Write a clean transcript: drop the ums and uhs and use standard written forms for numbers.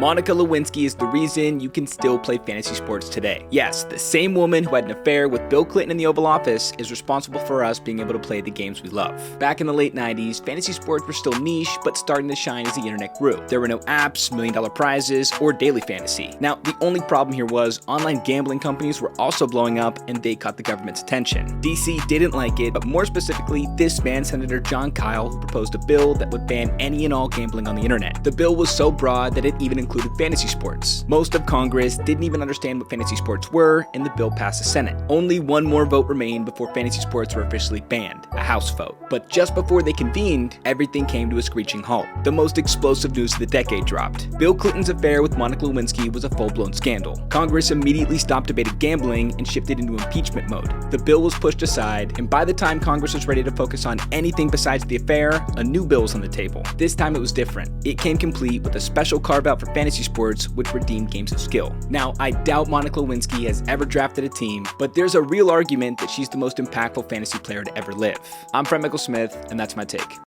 Monica Lewinsky is the reason you can still play fantasy sports today. Yes, the same woman who had an affair with Bill Clinton in the Oval Office is responsible for us being able to play the games we love. Back in the late 90s, fantasy sports were still niche, but starting to shine as the internet grew. There were no apps, million-dollar prizes, or daily fantasy. Now, the only problem here was online gambling companies were also blowing up and they caught the government's attention. DC didn't like it, but more specifically, this man, Senator Jon Kyl, who proposed a bill that would ban any and all gambling on the internet. The bill was so broad that it even included fantasy sports. Most of Congress didn't even understand what fantasy sports were, and the bill passed the Senate. Only one more vote remained before fantasy sports were officially banned, a House vote. But just before they convened, everything came to a screeching halt. The most explosive news of the decade dropped. Bill Clinton's affair with Monica Lewinsky was a full-blown scandal. Congress immediately stopped debating gambling and shifted into impeachment mode. The bill was pushed aside, and by the time Congress was ready to focus on anything besides the affair, a new bill was on the table. This time it was different. It came complete with a special carve-out for fantasy sports, which were deemed games of skill. Now, I doubt Monica Lewinsky has ever drafted a team, but there's a real argument that she's the most impactful fantasy player to ever live. I'm Fred Michael Smith, and that's my take.